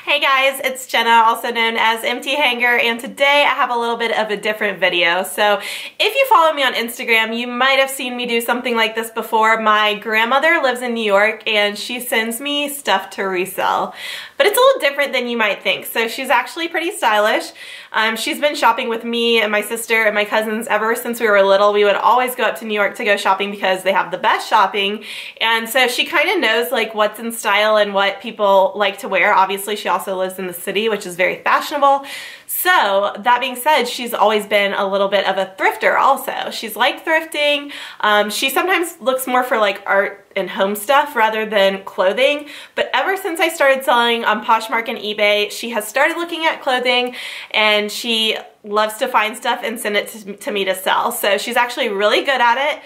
Hey guys, it's Jenna, also known as Empty Hanger, and today I have a little bit of a different video. So if you follow me on Instagram, you might have seen me do something like this before. My grandmother lives in New York and she sends me stuff to resell. But it's a little different than you might think. So she's actually pretty stylish. She's been shopping with me and my sister and my cousins ever since we were little. We would always go up to New York to go shopping because they have the best shopping. And so she kind of knows like what's in style and what people like to wear. Obviously, she also lives in the city, which is very fashionable. So that being said, she's always been a little bit of a thrifter also. She's liked thrifting. She sometimes looks more for like art and home stuff rather than clothing. But ever since I started selling on Poshmark and eBay, she has started looking at clothing and she loves to find stuff and send it to me to sell. So she's actually really good at it.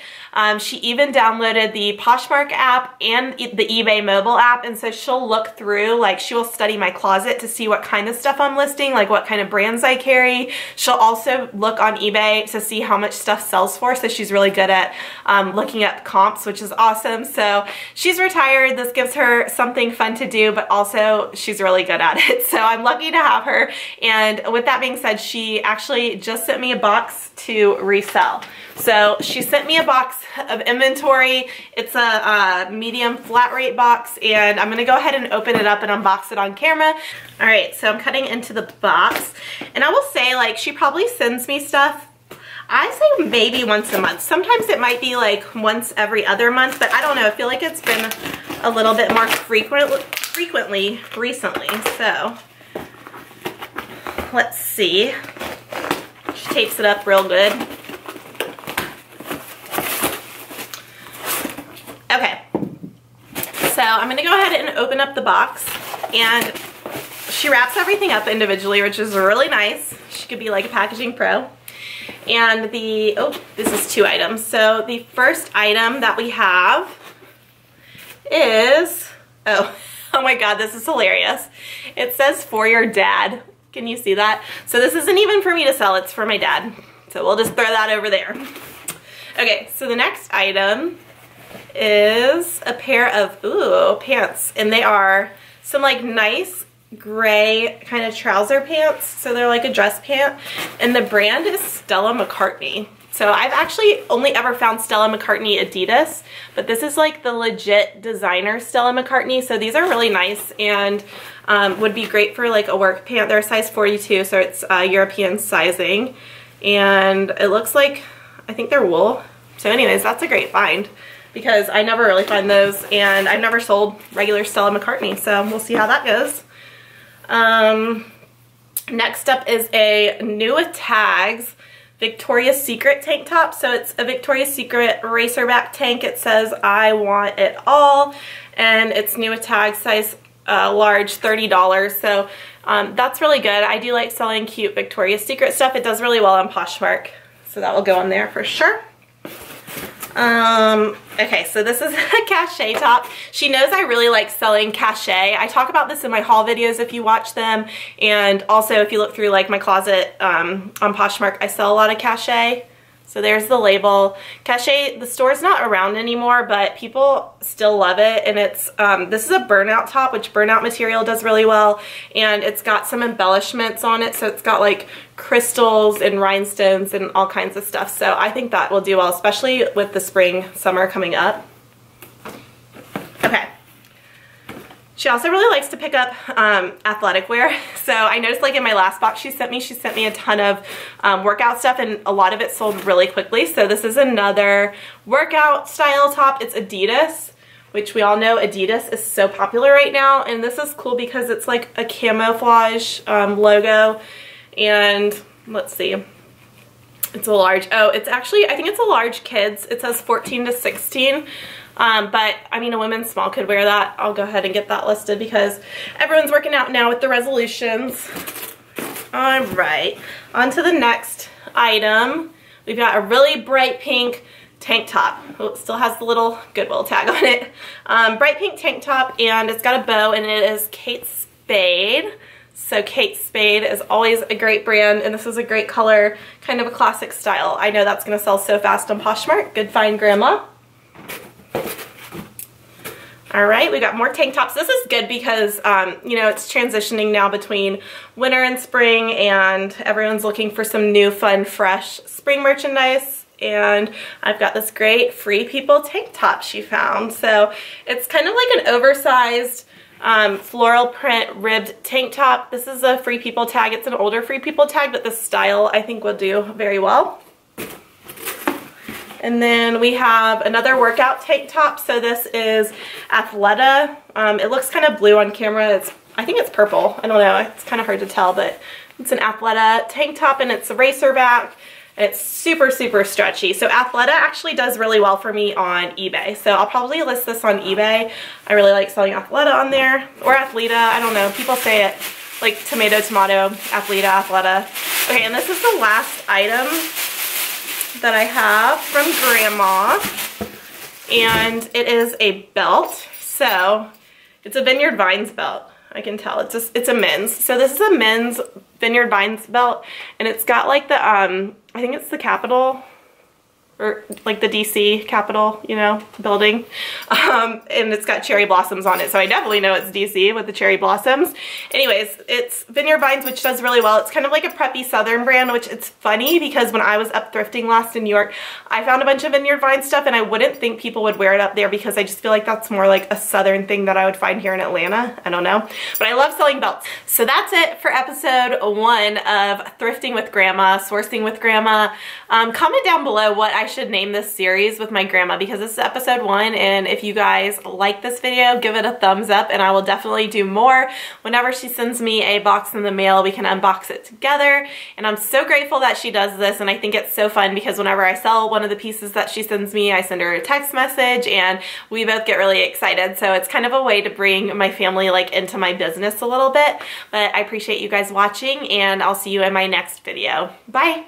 She even downloaded the Poshmark app and the eBay mobile app, and so she'll look through, like she will study my closet to see what kind of stuff I'm listing, like what kind of brands I carry. She'll also look on eBay to see how much stuff sells for, so she's really good at looking at comps, which is awesome. So she's retired. This gives her something fun to do, but also she's really good at it. So I'm lucky to have her. And with that being said, she actually just sent me a box to resell. So she sent me a box of inventory. It's a medium flat rate box, and I'm gonna go ahead and open it up and unbox it on camera. All right, so I'm cutting into the box, and I will say, like, she probably sends me stuff, I say maybe once a month. Sometimes it might be like once every other month, but I don't know. I feel like it's been a little bit more frequently recently. So let's see. She tapes it up real good. Okay, so I'm gonna go ahead and open up the box, and she wraps everything up individually, which is really nice. She could be like a packaging pro. And this is 2 items. So the first item that we have is, oh my God, this is hilarious. It says for your dad. Can you see that? So this isn't even for me to sell, it's for my dad. So we'll just throw that over there. Okay, so the next item is a pair of, pants. And they are some like nice gray kind of trouser pants. So they're like a dress pant. And the brand is Stella McCartney. So I've actually only ever found Stella McCartney Adidas, but this is like the legit designer Stella McCartney. So these are really nice and would be great for like a work pant. They're a size 42, so it's European sizing. And it looks like, I think they're wool. So anyways, that's a great find because I never really find those, and I've never sold regular Stella McCartney. So we'll see how that goes. Next up is a new tags Victoria's Secret tank top. So it's a Victoria's Secret racerback tank. It says I want it all, and it's new tag size large, $30. So that's really good. I do like selling cute Victoria's Secret stuff. It does really well on Poshmark, so that will go in there for sure. Okay, so this is a cachet top. She knows I really like selling cachet. I talk about this in my haul videos if you watch them, and also if you look through like my closet on Poshmark, I sell a lot of cachet. So there's the label. Cachet, the store's not around anymore, but people still love it, and it's this is a burnout top, which burnout material does really well, and it's got some embellishments on it, so it's got like crystals and rhinestones and all kinds of stuff. So I think that will do well, especially with the spring, summer coming up. Okay. She also really likes to pick up athletic wear. So I noticed like in my last box she sent me a ton of workout stuff, and a lot of it sold really quickly. So this is another workout style top. It's Adidas, which we all know Adidas is so popular right now. And this is cool because it's like a camouflage logo. And let's see. It's a large. Oh, it's actually, I think it's a large kids. It says 14 to 16. But I mean, a women's small could wear that. I'll go ahead and get that listed because everyone's working out now with the resolutions. All right, on to the next item. We've got a really bright pink tank top. Oh, it still has the little Goodwill tag on it. Bright pink tank top, and it's got a bow, and it is Kate Spade. So Kate Spade is always a great brand, and this is a great color, kind of a classic style. I know that's gonna sell so fast on Poshmark. Good find, Grandma. All right, we got more tank tops. This is good because, you know, it's transitioning now between winter and spring, and everyone's looking for some new, fun, fresh spring merchandise. And I've got this great Free People tank top she found. So it's kind of like an oversized floral print ribbed tank top. This is a Free People tag. It's an older Free People tag, but this style I think will do very well. And then we have another workout tank top. So this is Athleta. It looks kind of blue on camera. I think it's purple. I don't know. It's kind of hard to tell, but it's an Athleta tank top, and it's a racer back, and it's super, super stretchy. So Athleta actually does really well for me on eBay. So I'll probably list this on eBay. I really like selling Athleta on there, or Athleta. I don't know. People say it like tomato, tomato, Athleta, Athleta. Okay, and this is the last item that I have from Grandma, and it is a belt. So it's a Vineyard Vines belt. I can tell it's a men's. So this is a men's Vineyard Vines belt, and it's got like the I think it's the Capitol, or like the DC Capitol, you know, building. And it's got cherry blossoms on it, so I definitely know it's DC with the cherry blossoms. Anyways, it's Vineyard Vines, which does really well. It's kind of like a preppy Southern brand, which it's funny because when I was up thrifting last in New York, I found a bunch of Vineyard Vines stuff, and I wouldn't think people would wear it up there because I just feel like that's more like a Southern thing that I would find here in Atlanta. I don't know, but I love selling belts. So that's it for episode 1 of Thrifting with Grandma, Sourcing with Grandma. Comment down below what I should name this series with my grandma, because this is episode 1, and if you guys like this video, give it a thumbs up, and I will definitely do more. Whenever she sends me a box in the mail, we can unbox it together, and I'm so grateful that she does this, and I think it's so fun because whenever I sell one of the pieces that she sends me, I send her a text message, and we both get really excited. So it's kind of a way to bring my family like into my business a little bit. But I appreciate you guys watching, and I'll see you in my next video. Bye!